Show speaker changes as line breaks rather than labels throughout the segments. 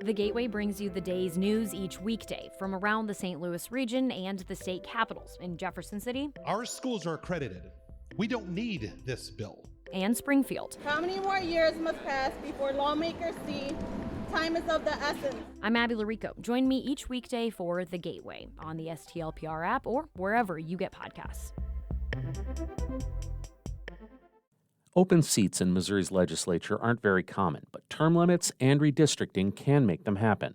The Gateway brings you the day's news each weekday from around the St. Louis region and the state capitals in Jefferson City.
Our schools are accredited. We don't need this bill.
And Springfield.
How many more years must pass before lawmakers see time is of the essence?
I'm Abby Larico. Join me each weekday for The Gateway on the STLPR app or wherever you get podcasts.
Open seats in Missouri's legislature aren't very common, but term limits and redistricting can make them happen.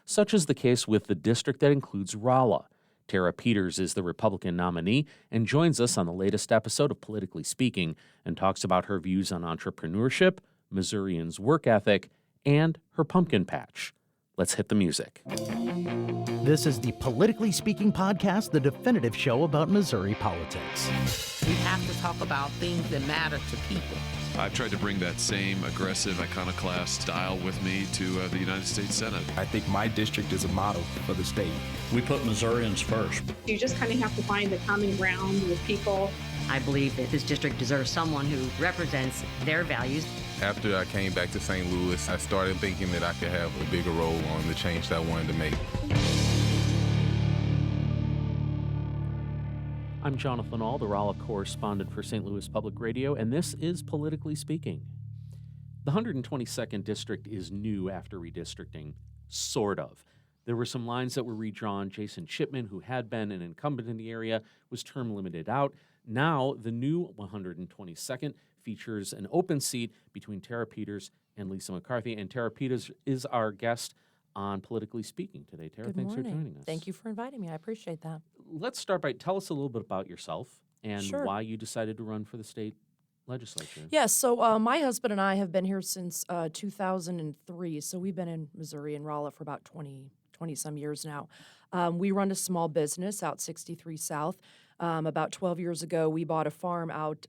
Such is the case with the district that includes Rolla. Tara Peters is the Republican nominee and joins us on the latest episode of Politically Speaking and talks about her views on entrepreneurship, Missourians' work ethic, and her pumpkin patch. Let's hit the music.
This is the Politically Speaking podcast, the definitive show about Missouri politics.
We have to talk about things that matter to people.
I've tried to bring that same aggressive, iconoclast style with me to the United States Senate.
I think my district is a model for the state.
We put Missourians first.
You just kind of have to find the common ground with people.
I believe that this district deserves someone who represents their values.
After I came back to St. Louis, I started thinking that I could have a bigger role on the change that I wanted to make.
I'm Jonathan Ahl, the Rolla correspondent for St. Louis Public Radio, and this is Politically Speaking. The 122nd District is new after redistricting, sort of. There were some lines that were redrawn. Jason Chipman, who had been an incumbent in the area, was term limited out. Now, the new 122nd features an open seat between Tara Peters and Lisa McCarthy, and Tara Peters is our guest on Politically Speaking today. Tara, thanks for joining us.
Thank you for inviting me. I appreciate that.
Let's start by tell us a little bit about yourself and
Sure.
why you decided to run for the state legislature.
Yes, so my husband and I have been here since 2003, so we've been in Missouri and Rolla for about 20-some years now. We run a small business out 63 South. About 12 years ago, we bought a farm out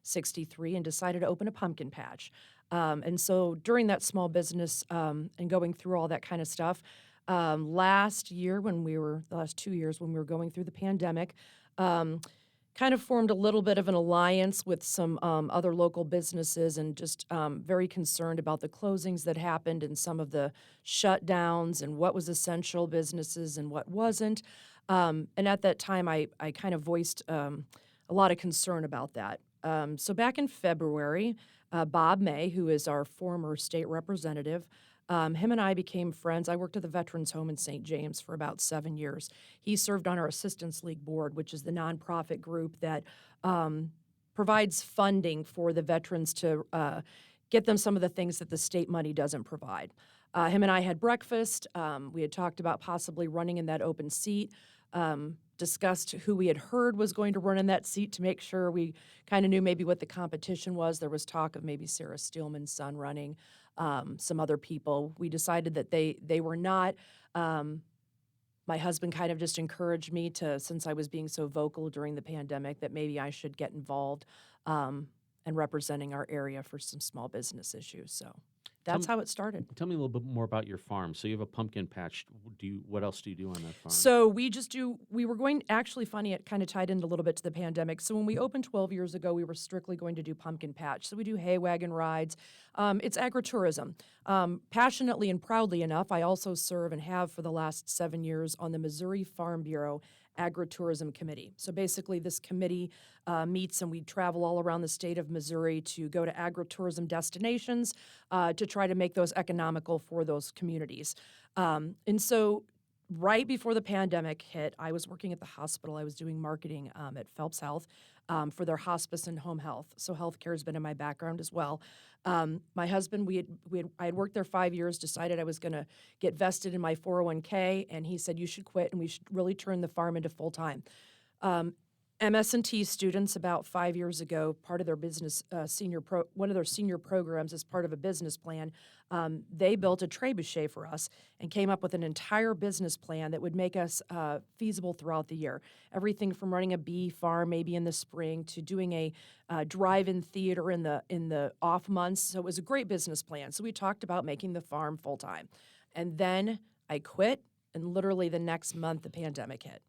63 and decided to open a pumpkin patch. And so during that small business and going through all that kind of stuff, the last 2 years when we were going through the pandemic, kind of formed a little bit of an alliance with some other local businesses and just very concerned about the closings that happened and some of the shutdowns and what was essential businesses and what wasn't. And at that time, I kind of voiced a lot of concern about that. So back in February, Bob May, who is our former state representative, him and I became friends. I worked at the Veterans Home in St. James for about 7 years. He served on our Assistance League board, which is the nonprofit group that provides funding for the veterans to get them some of the things that the state money doesn't provide. Him and I had breakfast. We had talked about possibly running in that open seat, discussed who we had heard was going to run in that seat to make sure we kind of knew maybe what the competition was. There was talk of maybe Sarah Steelman's son running, some other people. We decided that they were not. My husband kind of just encouraged me to, since I was being so vocal during the pandemic, that maybe I should get involved and representing our area for some small business issues. So that's how it started.
Tell me a little bit more about your farm. So you have a pumpkin patch. What else do you do on that farm?
So we were going, actually funny, it kind of tied in a little bit to the pandemic. So when we opened 12 years ago, we were strictly going to do pumpkin patch. So we do hay wagon rides. It's agritourism. Passionately and proudly enough, I also serve and have for the last 7 years on the Missouri Farm Bureau Agritourism Committee. So basically this committee meets and we travel all around the state of Missouri to go to agritourism destinations to try to make those economical for those communities. And so right before the pandemic hit, I was working at the hospital. I was doing marketing at Phelps Health for their hospice and home health. So healthcare has been in my background as well. My husband, I had worked there 5 years, decided I was going to get vested in my 401k, and he said, you should quit and we should really turn the farm into full-time. MS&T students about 5 years ago, part of their business one of their senior programs as part of a business plan, they built a trebuchet for us and came up with an entire business plan that would make us feasible throughout the year. Everything from running a bee farm maybe in the spring to doing a drive-in theater in the off months. So it was a great business plan. So we talked about making the farm full-time. And then I quit, and literally the next month the pandemic hit.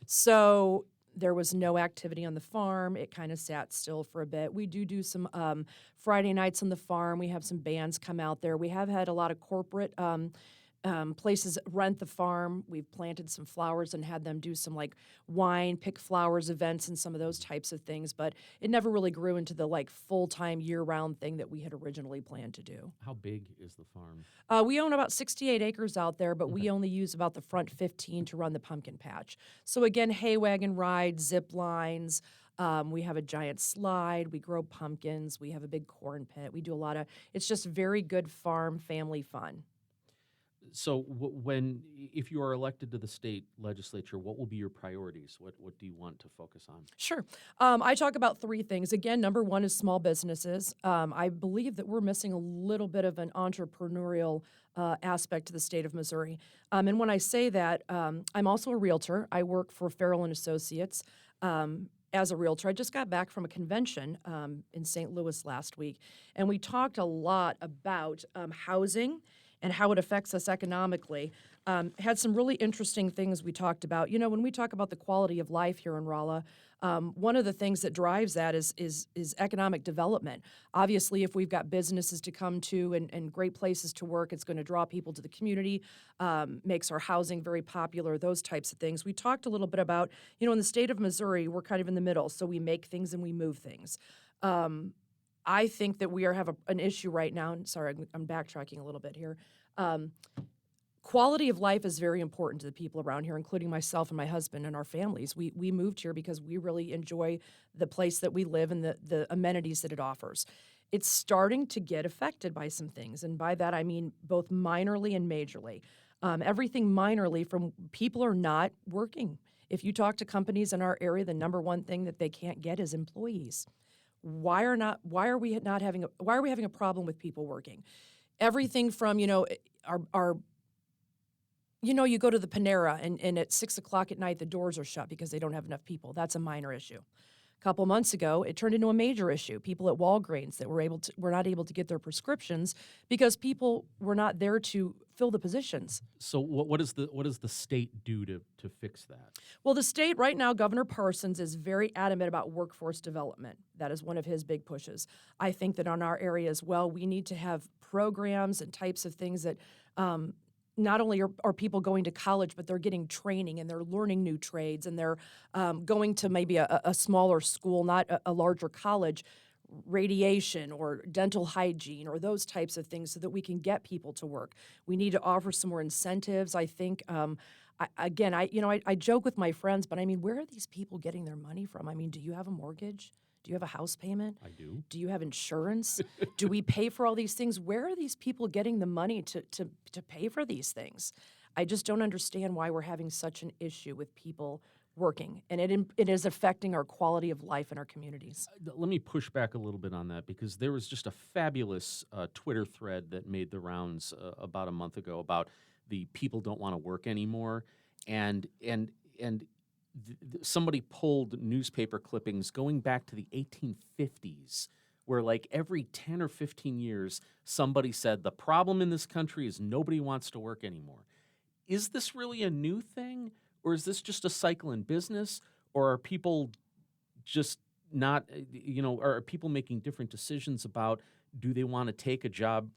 So there was no activity on the farm. It kind of sat still for a bit. We do some Friday nights on the farm. We have some bands come out there. We have had a lot of corporate Places rent the farm. We've planted some flowers and had them do some like wine, pick flowers events and some of those types of things. But it never really grew into the like full-time year-round thing that we had originally planned to do.
How big is the farm?
We own about 68 acres out there, but we only use about the front 15 to run the pumpkin patch. So again, hay wagon rides, zip lines. We have a giant slide. We grow pumpkins. We have a big corn pit. We do a lot of, it's just very good farm family fun.
So if you are elected to the state legislature, what will be your priorities? What do you want to focus on?
Sure. I talk about three things. Again, number one is small businesses. I believe that we're missing a little bit of an entrepreneurial aspect to the state of Missouri. And when I say that, I'm also a realtor. I work for Farrell and Associates. As a realtor, I just got back from a convention in St. Louis last week, and we talked a lot about housing and how it affects us economically. Had some really interesting things we talked about. You know, when we talk about the quality of life here in Rolla, one of the things that drives that is economic development. Obviously, if we've got businesses to come to and great places to work, it's going to draw people to the community, makes our housing very popular, those types of things. We talked a little bit about, you know, in the state of Missouri, we're kind of in the middle, so we make things and we move things. I think that we have an issue right now, and sorry, I'm backtracking a little bit here. Quality of life is very important to the people around here, including myself and my husband and our families. We moved here because we really enjoy the place that we live and the amenities that it offers. It's starting to get affected by some things, and by that I mean both minorly and majorly. Everything minorly from people are not working. If you talk to companies in our area, the number one thing that they can't get is employees. Why are we having a problem with people working? Everything from, you go to the Panera and at 6 o'clock at night the doors are shut because they don't have enough people. That's a minor issue. A couple months ago, it turned into a major issue. People at Walgreens that were not able to get their prescriptions because people were not there to fill the positions.
So what does the state do to fix that?
Well, the state right now, Governor Parsons is very adamant about workforce development. That is one of his big pushes. I think that on our area as well, we need to have programs and types of things that not only are people going to college, but they're getting training and they're learning new trades and they're going to maybe a smaller school, not a larger college, radiation or dental hygiene or those types of things so that we can get people to work. We need to offer some more incentives. I think, I joke with my friends, but I mean, where are these people getting their money from? I mean, do you have a mortgage? Do you have a house payment?
I do.
Do you have insurance? Do we pay for all these things? Where are these people getting the money to pay for these things? I just don't understand why we're having such an issue with people working, and it is affecting our quality of life in our communities.
Let me push back a little bit on that because there was just a fabulous Twitter thread that made the rounds about a month ago about the people don't want to work anymore, and somebody pulled newspaper clippings going back to the 1850s where like every 10 or 15 years somebody said the problem in this country is nobody wants to work anymore. Is this really a new thing? Or is this just a cycle in business? Or are people just not, are people making different decisions about do they want to take a job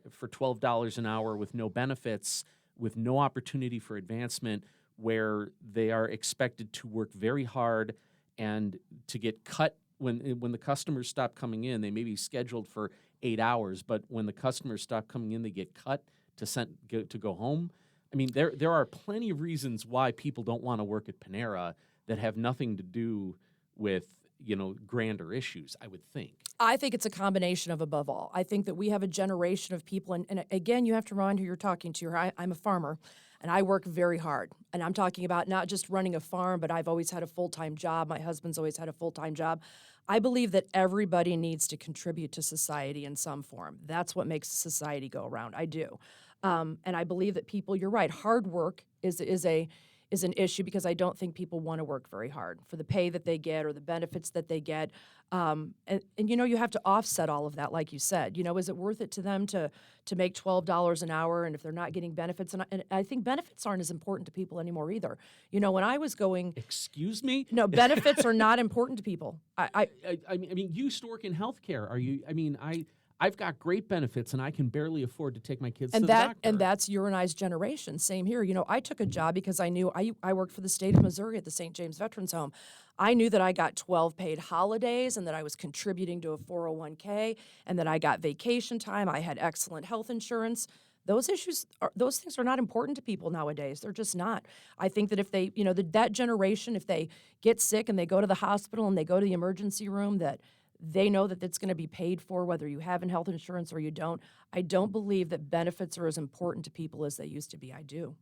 for $12 an hour with no benefits, with no opportunity for advancement, where they are expected to work very hard and to get cut when the customers stop coming in? They may be scheduled for 8 hours, but when the customers stop coming in, they get cut to go home. I mean, there are plenty of reasons why people don't want to work at Panera that have nothing to do with, grander issues, I would think.
I think it's a combination of above all. I think that we have a generation of people, and again, you have to remind who you're talking to. I'm a farmer, and I work very hard. And I'm talking about not just running a farm, but I've always had a full-time job. My husband's always had a full-time job. I believe that everybody needs to contribute to society in some form. That's what makes society go around. I do. And I believe that people, you're right, hard work is an issue because I don't think people want to work very hard for the pay that they get or the benefits that they get. And you have to offset all of that, like you said. Is it worth it to them to make $12 an hour and if they're not getting benefits? And I think benefits aren't as important to people anymore either. When I was going...
Excuse me?
No, benefits are not important to people.
I mean, you used to work in healthcare. Are you... I mean, I've got great benefits and I can barely afford to take my kids to the
that
doctor.
and that's your and I's generation. Same here. I took a job because I knew I worked for the state of Missouri at the St. James Veterans Home. I knew that I got 12 paid holidays and that I was contributing to a 401k and that I got vacation time. I had excellent health insurance. Those things are not important to people nowadays. They're just not. I think that if they, that generation, if they get sick and they go to the hospital and they go to the emergency room, that they know that it's going to be paid for whether you have health insurance or you don't. I don't believe that benefits are as important to people as they used to be. I do.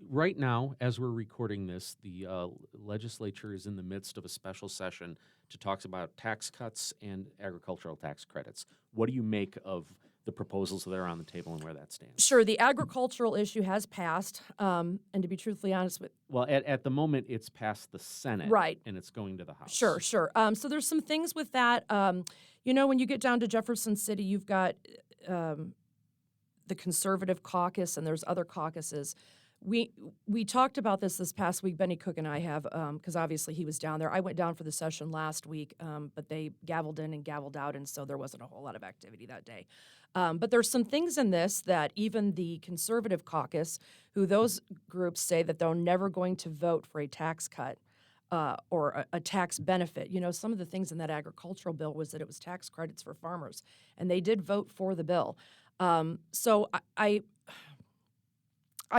Right now, as we're recording this, the legislature is in the midst of a special session to talk about tax cuts and agricultural tax credits. What do you make of the proposals that are on the table and where that stands?
Sure, the agricultural issue has passed, and to be truthfully honest with
Well, at the moment, it's passed the Senate,
right,
and it's going to the House.
Sure. So there's some things with that. When you get down to Jefferson City, you've got the conservative caucus, and there's other caucuses. We talked about this past week. Benny Cook and I have, because obviously he was down there. I went down for the session last week, but they gavelled in and gavelled out, and so there wasn't a whole lot of activity that day. But there's some things in this that even the conservative caucus, who those groups say that they're never going to vote for a tax cut or a tax benefit. Some of the things in that agricultural bill was that it was tax credits for farmers, and they did vote for the bill. So I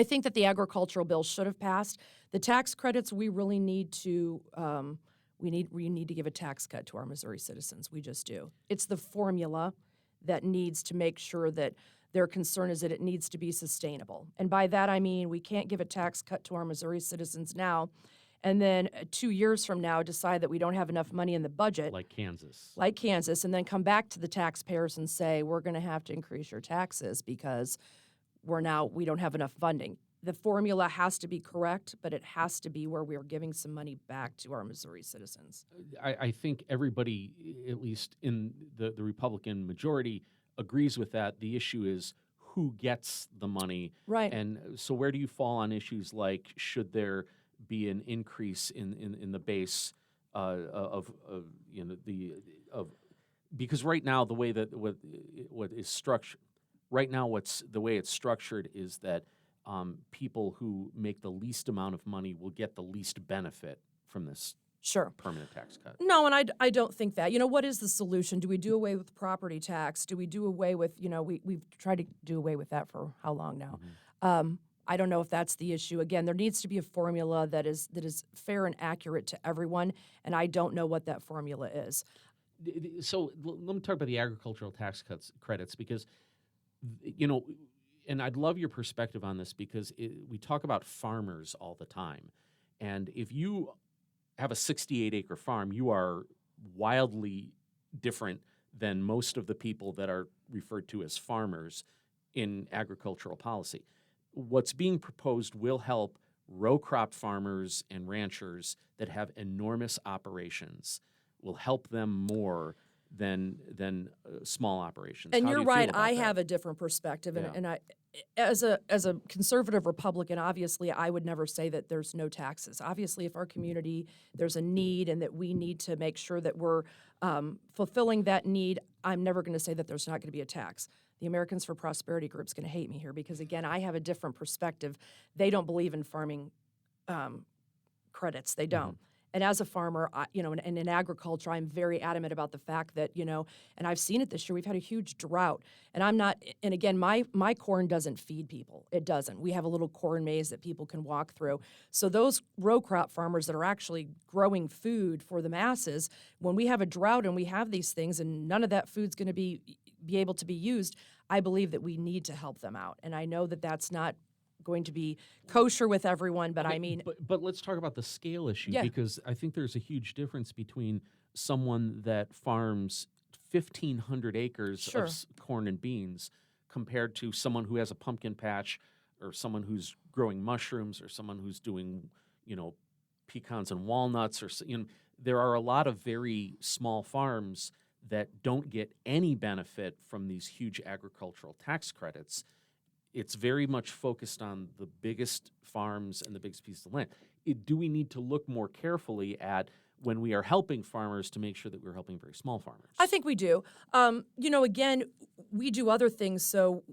think that the agricultural bill should have passed. The tax credits, we really need to we need to give a tax cut to our Missouri citizens. We just do. It's the formula that needs to make sure that their concern is that it needs to be sustainable. And by that I mean we can't give a tax cut to our Missouri citizens now and then 2 years from now decide that we don't have enough money in the budget.
Like Kansas,
and then come back to the taxpayers and say, we're going to have to increase your taxes because we don't have enough funding. The formula has to be correct, but it has to be where we are giving some money back to our Missouri citizens.
I think everybody, at least in the Republican majority, agrees with that. The issue is who gets the money.
Right.
And so where do you fall on issues like should there be an increase in the base because right now the way that what is structured right now the way it's structured is that people who make the least amount of money will get the least benefit from this permanent tax cut.
No, and I don't think that. What is the solution? Do we do away with property tax? Do we do away with, we've tried to do away with that for how long now? Mm-hmm. I don't know if that's the issue. Again, there needs to be a formula that is fair and accurate to everyone, and I don't know what that formula is.
So let me talk about the agricultural tax credits because, and I'd love your perspective on this because we talk about farmers all the time. And if you have a 68-acre farm, you are wildly different than most of the people that are referred to as farmers in agricultural policy. What's being proposed will help row crop farmers and ranchers that have enormous operations, will help them more than small operations.
And
How
you're
do you feel
right.
about
I
that?
have a different perspective,
Yeah.
and I, as a conservative Republican, obviously I would never say that there's no taxes. Obviously, if our community there's a need and that we need to make sure that we're fulfilling that need, I'm never going to say that there's not going to be a tax. The Americans for Prosperity Group's going to hate me here because again, I have a different perspective. They don't believe in farming credits. They don't. Mm-hmm. And as a farmer, and in agriculture, I'm very adamant about the fact that, and I've seen it this year, we've had a huge drought. And again, my corn doesn't feed people. It doesn't. We have a little corn maze that people can walk through. So those row crop farmers that are actually growing food for the masses, when we have a drought and we have these things and none of that food's going to be able to be used, I believe that we need to help them out. And I know that that's not going to be kosher with everyone, but
Okay,
I mean...
But let's talk about the scale issue
because
I think there's a huge difference between someone that farms 1,500 acres of corn and beans compared to someone who has a pumpkin patch or someone who's growing mushrooms or someone who's doing, pecans and walnuts or, there are a lot of very small farms that don't get any benefit from these huge agricultural tax credits. It's very much focused on the biggest farms and the biggest pieces of land. Do we need to look more carefully at when we are helping farmers to make sure that we're helping very small farmers?
I think we do. Again, we do other things, so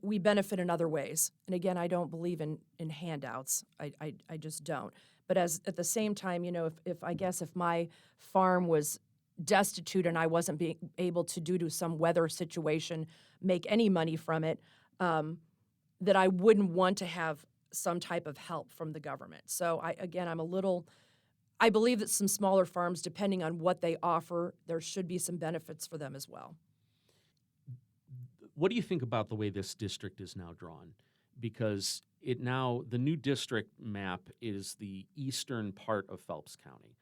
we benefit in other ways. And again, I don't believe in handouts. I just don't. But at the same time, if my farm was destitute and I wasn't being able to, due to some weather situation, make any money from it, that I wouldn't want to have some type of help from the government. So I believe that some smaller farms, depending on what they offer, there should be some benefits for them as well.
What do you think about the way this district is now drawn? Because the new district map is the eastern part of Phelps County.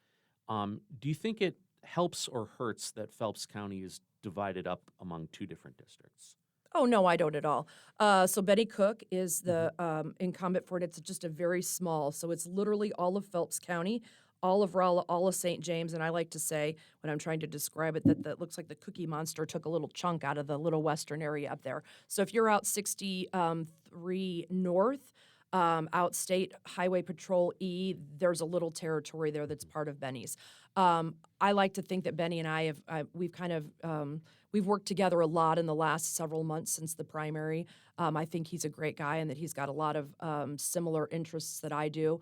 Do you think it helps or hurts that Phelps County is divided up among two different districts?
Oh, no, I don't at all. So Betty Cook is the incumbent for it. It's just a very small, so it's literally all of Phelps County, all of Rolla, all of St. James, and I like to say, when I'm trying to describe it, that looks like the Cookie Monster took a little chunk out of the little western area up there. So if you're out 63 north, out State Highway Patrol E, there's a little territory there that's part of Benny's. I like to think that Benny and I we've worked together a lot in the last several months since the primary. I think he's a great guy and that he's got a lot of similar interests that I do.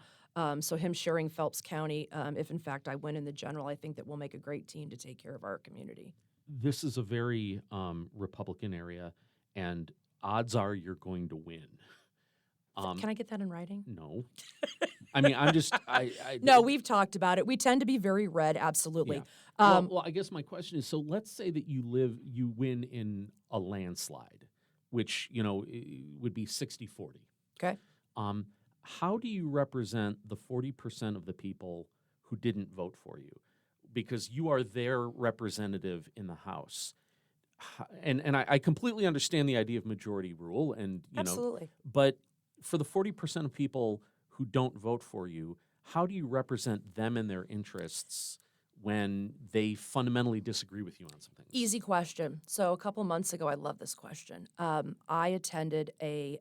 So him sharing Phelps County, if in fact I win in the general, I think that we'll make a great team to take care of our community.
This is a very Republican area, and odds are you're going to win.
Can I get that in writing?
No. I mean, I'm just...
No, we've talked about it. We tend to be very red, absolutely.
Yeah. Well, I guess my question is, so let's say that you win in a landslide, which, would be 60-40.
Okay.
How do you represent the 40% of the people who didn't vote for you? Because you are their representative in the House. And I completely understand the idea of majority rule, and
absolutely.
But for the 40% of people who don't vote for you, how do you represent them and their interests when they fundamentally disagree with you on some things?
Easy question. So a couple months ago, I love this question. I attended a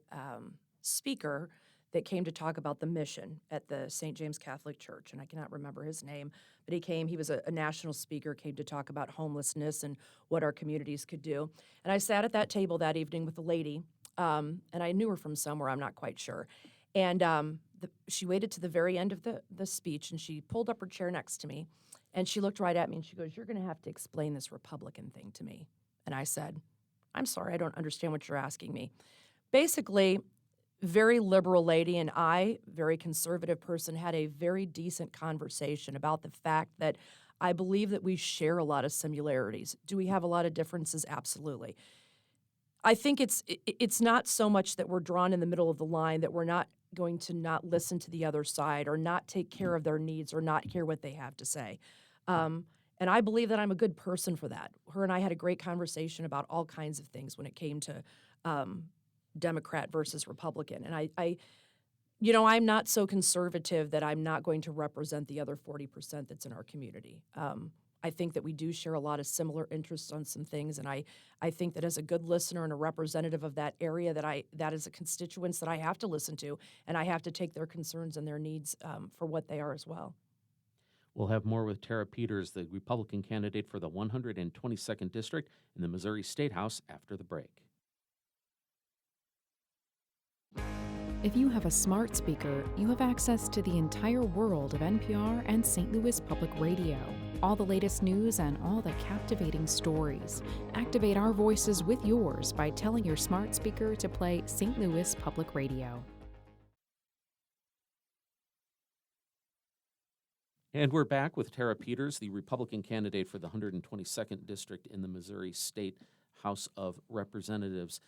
speaker that came to talk about the mission at the St. James Catholic Church, and I cannot remember his name, but he was a national speaker, came to talk about homelessness and what our communities could do. And I sat at that table that evening with a lady, and I knew her from somewhere, I'm not quite sure. And she waited to the very end of the speech, and she pulled up her chair next to me, and she looked right at me, and she goes, "You're going to have to explain this Republican thing to me." And I said, "I'm sorry, I don't understand what you're asking me." Basically, very liberal lady and I, very conservative person, had a very decent conversation about the fact that I believe that we share a lot of similarities. Do we have a lot of differences? Absolutely. I think it's not so much that we're drawn in the middle of the line, that we're not going to not listen to the other side or not take care of their needs or not hear what they have to say. And I believe that I'm a good person for that. Her and I had a great conversation about all kinds of things when it came to Democrat versus Republican. And I'm not so conservative that I'm not going to represent the other 40% that's in our community. I think that we do share a lot of similar interests on some things, and I think that as a good listener and a representative of that area, that is a constituents that I have to listen to, and I have to take their concerns and their needs for what they are as well.
We'll have more with Tara Peters, the Republican candidate for the 122nd District in the Missouri State House, after the break.
If you have a smart speaker, you have access to the entire world of NPR and St. Louis Public Radio. All the latest news and all the captivating stories. Activate our voices with yours by telling your smart speaker to play St. Louis Public Radio.
And we're back with Tara Peters, the Republican candidate for the 122nd District in the Missouri State House of Representatives.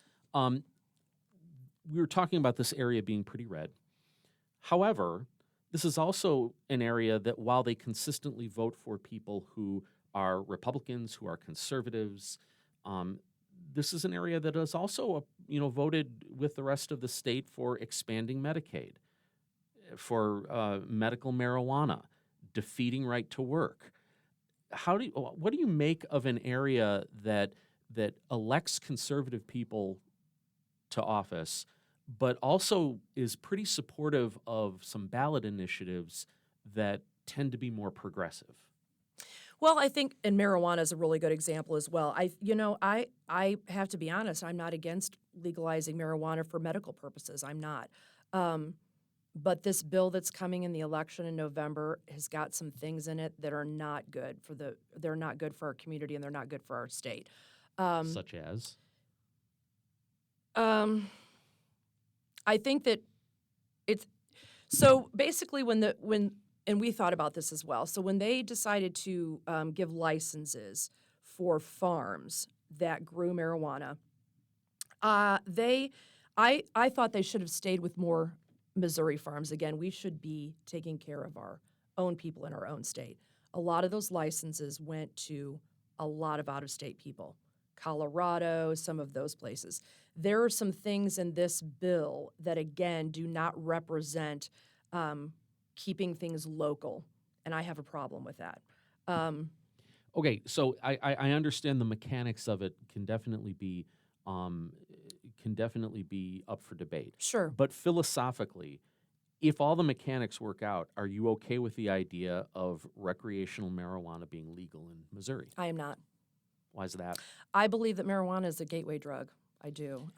We were talking about this area being pretty red. However, this is also an area that, while they consistently vote for people who are Republicans, who are conservatives, this is an area that has also, voted with the rest of the state for expanding Medicaid, for medical marijuana, defeating right to work. What do you make of an area that elects conservative people to office, but also is pretty supportive of some ballot initiatives that tend to be more progressive?
Well, I think, and marijuana is a really good example as well. I have to be honest, I'm not against legalizing marijuana for medical purposes. I'm not. But this bill that's coming in the election in November has got some things in it that are not good they're not good for our community and they're not good for our state.
Such as?
I think that it's so basically and we thought about this as well. So when they decided to give licenses for farms that grew marijuana, I thought they should have stayed with more Missouri farms. Again, we should be taking care of our own people in our own state. A lot of those licenses went to a lot of out-of-state people, Colorado, some of those places. There are some things in this bill that, again, do not represent keeping things local, and I have a problem with that.
Okay, so I understand the mechanics of it can definitely be up for debate.
Sure.
But philosophically, if all the mechanics work out, are you okay with the idea of recreational marijuana being legal in Missouri?
I am not.
Why is that?
I believe that marijuana is a gateway drug. I do.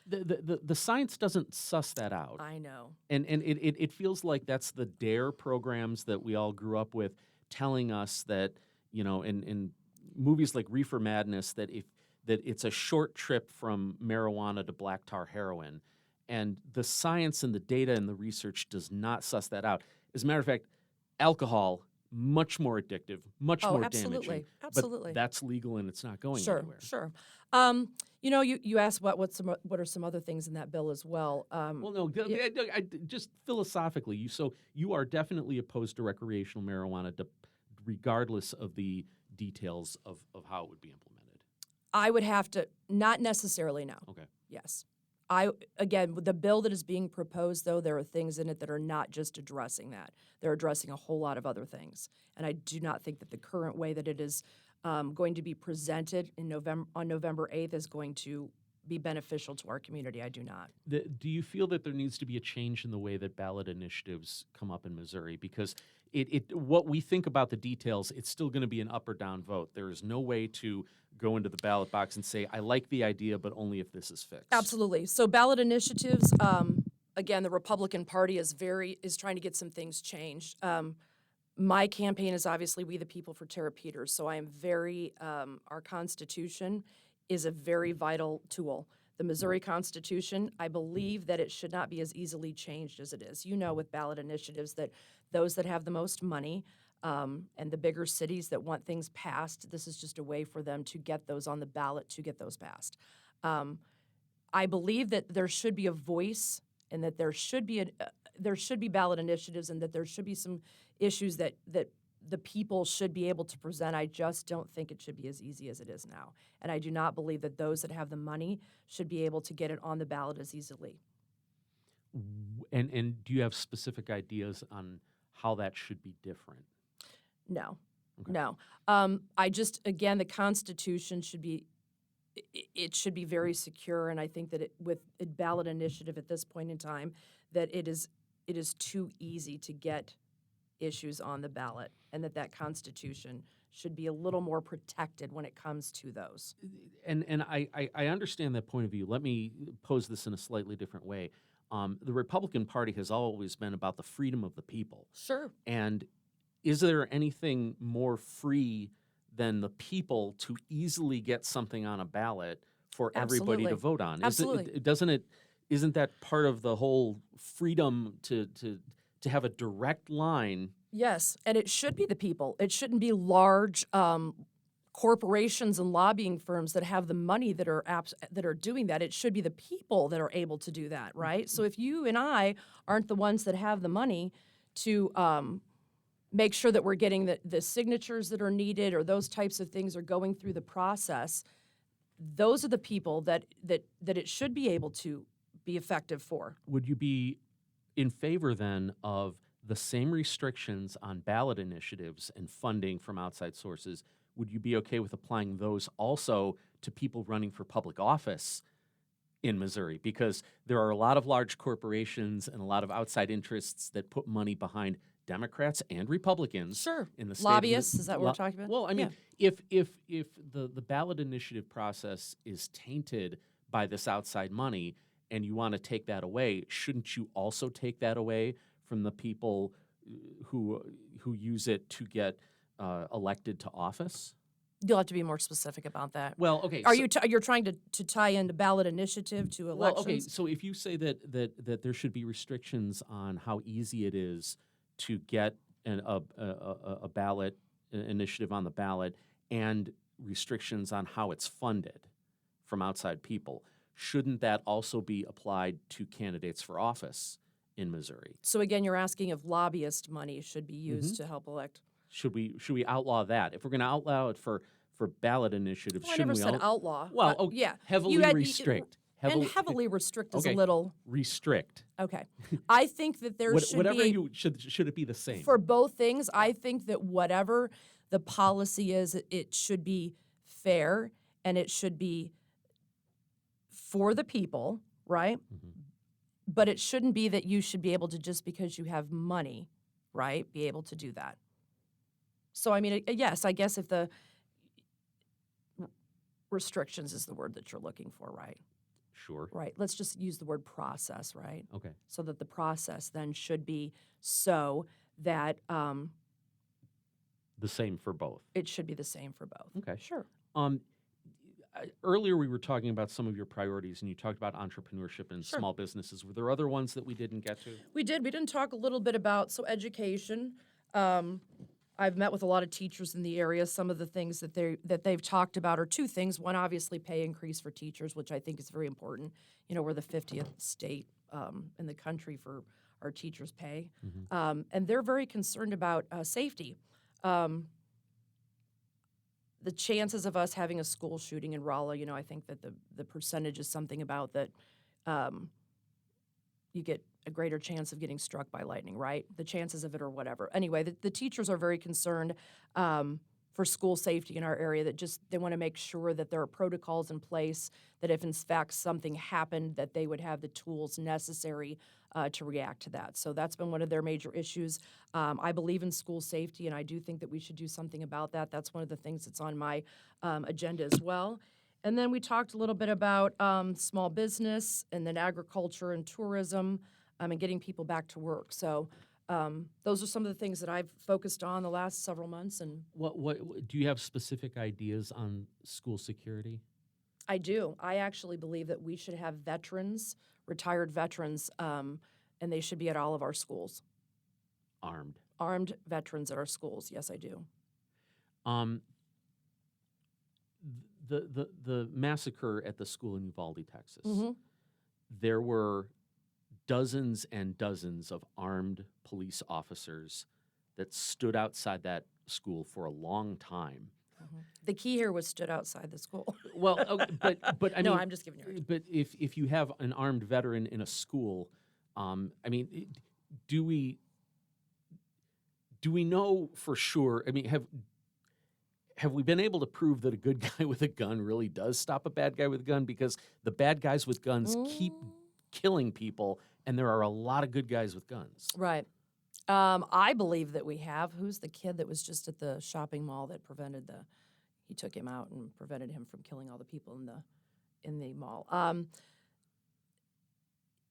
The science doesn't suss that out.
I know.
And it feels like that's the DARE programs that we all grew up with telling us that, in movies like Reefer Madness, that it's a short trip from marijuana to black tar heroin. And the science and the data and the research does not suss that out. As a matter of fact, alcohol, much more addictive, much more damaging.
Absolutely.
But that's legal and it's not going anywhere.
Sure. You asked what are some other things in that bill as well.
Just philosophically, you are definitely opposed to recreational marijuana, regardless of the details of how it would be implemented.
I would have to, not necessarily, no.
Okay.
Yes. Again, with the bill that is being proposed, though, there are things in it that are not just addressing that. They're addressing a whole lot of other things. And I do not think that the current way that it is going to be presented on November 8th is going to be beneficial to our community. I do not.
Do you feel that there needs to be a change in the way that ballot initiatives come up in Missouri? Because what we think about the details, it's still going to be an up or down vote. There is no way to go into the ballot box and say, I like the idea, but only if this is fixed.
Absolutely. So ballot initiatives, again, the Republican Party is trying to get some things changed. My campaign is obviously We the People for Tara Peters, so I am our Constitution is a very vital tool. The Missouri Constitution, I believe that it should not be as easily changed as it is. With ballot initiatives that those that have the most money and the bigger cities that want things passed, this is just a way for them to get those on the ballot, to get those passed. I believe that there should be a voice and that there should be ballot initiatives and that there should be some issues that the people should be able to present. I just don't think it should be as easy as it is now. And I do not believe that those that have the money should be able to get it on the ballot as easily.
And do you have specific ideas on how that should be different?
No.
Okay.
No. Again, the Constitution should be very secure, and I think that with a ballot initiative at this point in time, that it is too easy to get issues on the ballot, and that Constitution should be a little more protected when it comes to those.
And I understand that point of view. Let me pose this in a slightly different way. The Republican Party has always been about the freedom of the people.
Sure.
And is there anything more free than the people to easily get something on a ballot for everybody to vote on?
Absolutely.
Isn't that part of the whole freedom to have a direct line?
Yes, and it should be the people. It shouldn't be large corporations and lobbying firms that have the money that are doing that. It should be the people that are able to do that, right? So if you and I aren't the ones that have the money to make sure that we're getting the signatures that are needed or those types of things are going through the process, those are the people that it should be able to be effective for.
Would you be in favor then of the same restrictions on ballot initiatives and funding from outside sources? Would you be okay with applying those also to people running for public office in Missouri? Because there are a lot of large corporations and a lot of outside interests that put money behind Democrats and Republicans in the state.
Lobbyists, is that what we're talking about?
Well, I mean, if the ballot initiative process is tainted by this outside money and you want to take that away, shouldn't you also take that away from the people who use it to get elected to office?
You'll have to be more specific about that.
Well, okay.
Are you're trying to tie into ballot initiative to elections?
Well, okay. So if you say that there should be restrictions on how easy it is to get a ballot initiative on the ballot and restrictions on how it's funded from outside people, shouldn't that also be applied to candidates for office in Missouri?
So again, you're asking if lobbyist money should be used to help elect.
Should we outlaw that? If we're going to outlaw it for ballot initiatives,
Well, I
shouldn't
never
we
said outlaw.
Well,
yeah,
heavily restrict.
Heavily restrict is
okay.
a little
restrict.
Okay, I think that there should
whatever
be
should it be the same
for both things. I think that whatever the policy is, it should be fair and it should be for the people, right? But it shouldn't be that you should be able to, just because you have money, right, be able to do that. So, I mean, yes, I guess if the restrictions is the word that you're looking for, right?
Sure.
Right. Let's just use the word process, right?
Okay.
So that the process then should be so that
the same for both.
It should be the same for both.
Okay.
Sure.
Earlier we were talking about some of your priorities, and you talked about entrepreneurship and small businesses. Were there other ones that we didn't get to?
We did. We didn't talk a little bit about education. I've met with a lot of teachers in the area. Some of the things that they've talked about are two things. One, obviously, pay increase for teachers, which I think is very important. You know, we're the 50th state in the country for our teachers' pay, and they're very concerned about safety. The chances of us having a school shooting in Rolla, you know, I think that the percentage is something about that you get a greater chance of getting struck by lightning, right? The chances of it or whatever. Anyway, the teachers are very concerned for school safety in our area, that they want to make sure that there are protocols in place, that if in fact something happened, that they would have the tools necessary to react to that. So that's been one of their major issues. I believe in school safety, and I do think that we should do something about that. That's one of the things that's on my agenda as well. And then we talked a little bit about small business and then agriculture and tourism and getting people back to work. So those are some of the things that I've focused on the last several months. And
what do you have specific ideas on school security?
I do. I actually believe that we should have veterans, retired veterans, and they should be at all of our schools. Armed veterans at our schools. Yes, I do.
The massacre at the school in Uvalde, Texas. There were dozens and dozens of armed police officers that stood outside that school for a long time.
The key here was stood outside the school.
Well, okay, but I
no,
mean,
I'm just giving you a hard time.
But if you have an armed veteran in a school, I mean, do we know for sure? I mean, have we been able to prove that a good guy with a gun really does stop a bad guy with a gun? Because the bad guys with guns keep killing people, and there are a lot of good guys with guns.
Right. I believe that we have. Who's the kid that was just at the shopping mall that he took him out and prevented him from killing all the people in the mall?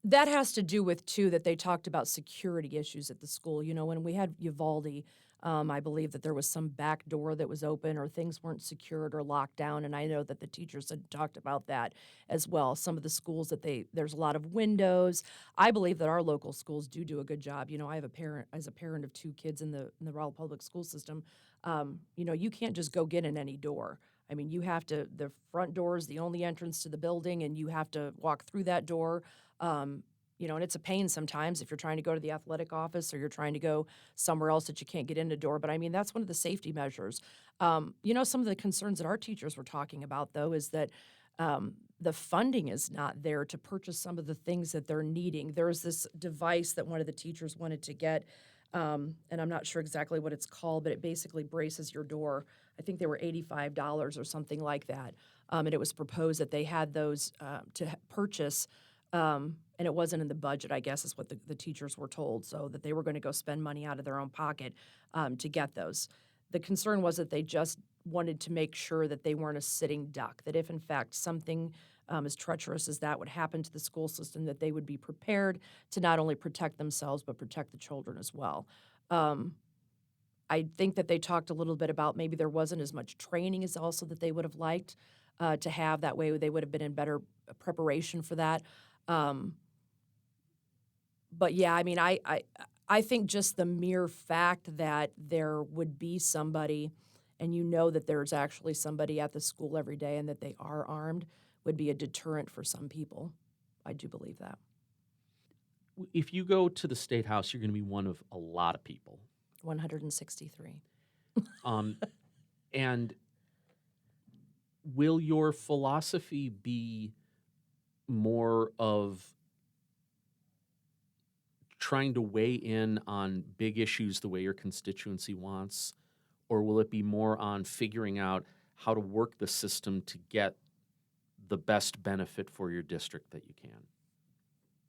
That has to do with, too, that they talked about security issues at the school. You know, when we had Uvalde, I believe that there was some back door that was open or things weren't secured or locked down, and I know that the teachers had talked about that as well. Some of the schools there's a lot of windows. I believe that our local schools do a good job. You know, I have as a parent of two kids in the Raleigh public school system, you know, you can't just go get in any door. I mean, the front door is the only entrance to the building, and you have to walk through that door. You know, and it's a pain sometimes if you're trying to go to the athletic office or you're trying to go somewhere else that you can't get in the door. But I mean, that's one of the safety measures. You know, some of the concerns that our teachers were talking about, though, is that the funding is not there to purchase some of the things that they're needing. There's this device that one of the teachers wanted to get, and I'm not sure exactly what it's called, but it basically braces your door. I think they were $85 or something like that. And it was proposed that they had those to purchase And it wasn't in the budget, I guess, is what the teachers were told, so that they were going to go spend money out of their own pocket to get those. The concern was that they just wanted to make sure that they weren't a sitting duck, that if, in fact, something as treacherous as that would happen to the school system, that they would be prepared to not only protect themselves but protect the children as well. I think that they talked a little bit about maybe there wasn't as much training as also that they would have liked to have. That way they would have been in better preparation for that. But yeah, I mean, I think just the mere fact that there would be somebody, and you know that there's actually somebody at the school every day and that they are armed, would be a deterrent for some people. I do believe that.
If you go to the State House, you're going to be one of a lot of people.
163.
And will your philosophy be more of trying to weigh in on big issues the way your constituency wants, or will it be more on figuring out how to work the system to get the best benefit for your district that you can?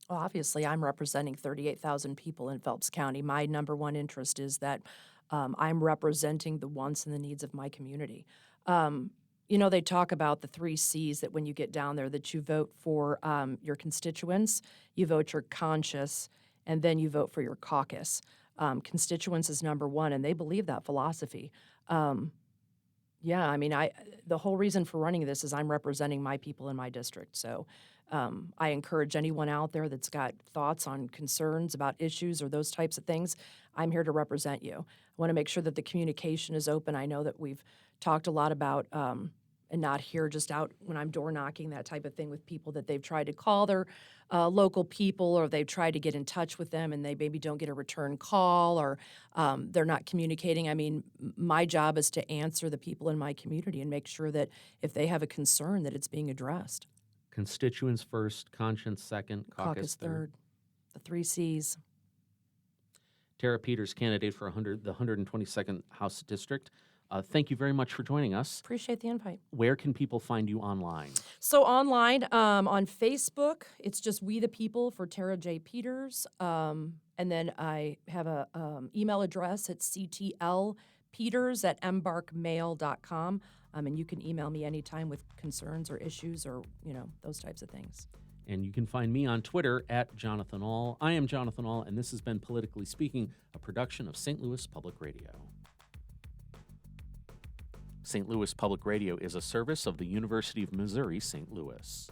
Well, obviously, I'm representing 38,000 people in Phelps County. My number one interest is that I'm representing the wants and the needs of my community. You know, they talk about the 3 C's, that when you get down there, that you vote for your constituents, you vote your conscience, and then you vote for your caucus. Constituents is number 1, and they believe that philosophy. Yeah, I mean, the whole reason for running this is I'm representing my people in my district. So I encourage anyone out there that's got thoughts on concerns about issues or those types of things, I'm here to represent you. I want to make sure that the communication is open. I know that we've talked a lot about, and not here just out when I'm door knocking, that type of thing with people, that they've tried to call their local people, or they've tried to get in touch with them and they maybe don't get a return call, or they're not communicating. I mean, my job is to answer the people in my community and make sure that if they have a concern, that it's being addressed.
Constituents first, conscience second, caucus third.
The 3 C's.
Tara Peters, candidate for the 122nd House District. Thank you very much for joining us.
Appreciate the invite.
Where can people find you online?
So online, on Facebook, it's just We the People for Tara J. Peters. And then I have a email address at ctlpeters@embarkmail.com. And you can email me anytime with concerns or issues or, those types of things.
And you can find me on Twitter at Jonathan Ahl. I am Jonathan Ahl, and this has been Politically Speaking, a production of St. Louis Public Radio. St. Louis Public Radio is a service of the University of Missouri St. Louis.